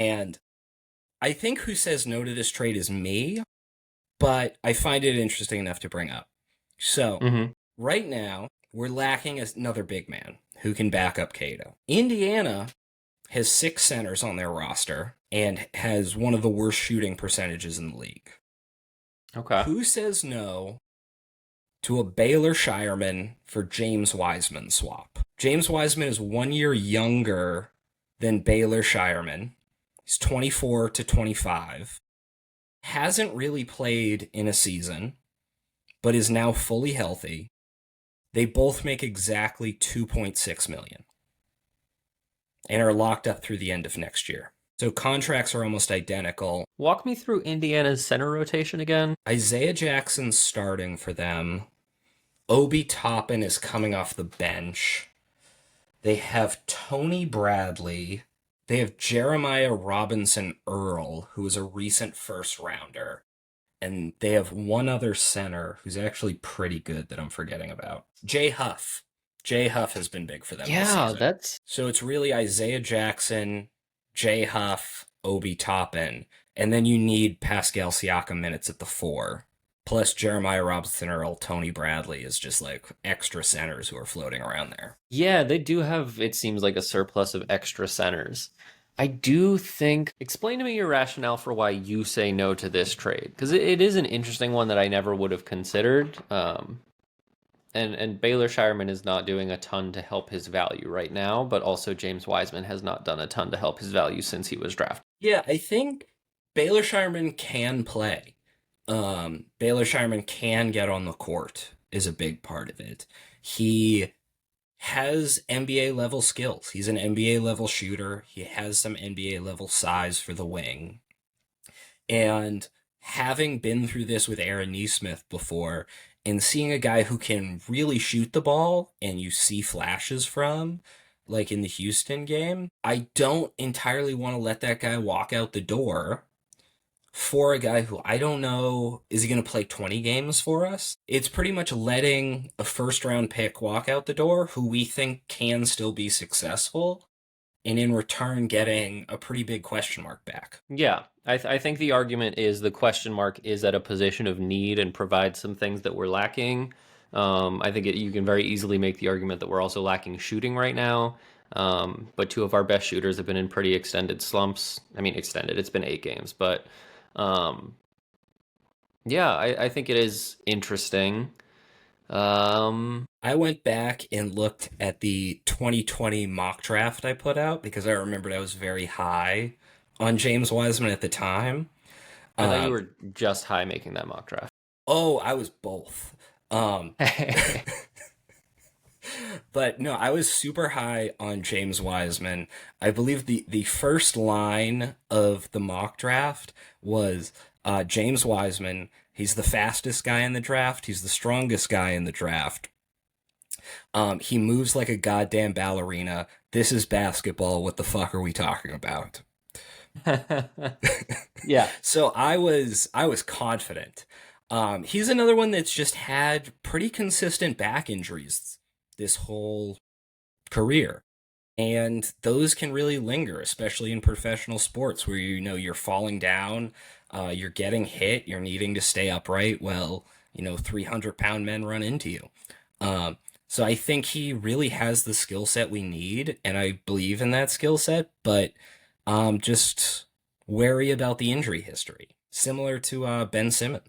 And I think who says no to this trade is me, but I find it interesting enough to bring up. So, Hmm. right now, we're lacking another big man who can back up Cato. Indiana has 6 centers on their roster and has one of the worst shooting percentages in the league. Okay. Who says no to a Baylor Scheierman for James Wiseman swap? James Wiseman is 1 year younger than Baylor Scheierman. He's 24 to 25. Hasn't really played in a season, but is now fully healthy. They both make exactly 2.6 million and are locked up through the end of next year. So contracts are almost identical. Walk me through Indiana's center rotation again. Isaiah Jackson's starting for them. Obi Toppin is coming off the bench. They have Tony Bradley. They have Jeremiah Robinson Earl, who is a recent first rounder. And they have one other center who's actually pretty good that I'm forgetting about. Jay Huff. Jay Huff has been big for them this Yeah, season. that's So it's really Isaiah Jackson, Jay Huff, Obi Toppin, and then you need Pascal Siakam minutes at the 4. Plus Jeremiah Robinson Earl, Tony Bradley is just like extra centers who are floating around there. yeah, they do have, it seems like, a surplus of extra centers. I do think, explain to me your rationale for why you say no to this trade, because it is an interesting one that I never would have considered. And Baylor Scheierman is not doing a ton to help his value right now, but also James Wiseman has not done a ton to help his value since he was drafted. Yeah, I think Baylor Scheierman can play. Baylor Scheierman can get on the court is a big part of it. He has NBA level skills. He's an NBA level shooter. He has some NBA level size for the wing. And having been through this with Aaron Nesmith before and seeing a guy who can really shoot the ball and you see flashes from, like in the Houston game, I don't entirely want to let that guy walk out the door for a guy who I don't know, is he going to play 20 games for us? It's pretty much letting a first round pick walk out the door who we think can still be successful, and in return getting a pretty big question mark back. Yeah, I think the argument is the question mark is at a position of need and provides some things that we're lacking. I think you can very easily make the argument that we're also lacking shooting right now. But two of our best shooters have been in pretty extended slumps. I mean, extended, it's been 8 games. But um, yeah, I think it is interesting. Um, I went back and looked at the 2020 mock draft I put out because I remembered I was very high on James Wiseman at the time. I thought you Um, were just high making that mock draft. oh, I was both. Um, but no, I was super high on James Wiseman. I believe the first line of the mock draft was James Wiseman. He's the fastest guy in the draft. He's the strongest guy in the draft. He moves like a goddamn ballerina. This is basketball. What the fuck are we talking about? Yeah. So I was confident. He's another one that's just had pretty consistent back injuries this whole career. And those can really linger, especially in professional sports where you're falling down, you're getting hit, you're needing to stay upright. Well, 300-pound men run into you. So I think he really has the skill set we need, and I believe in that skill set, but just wary about the injury history, similar to Ben Simmons.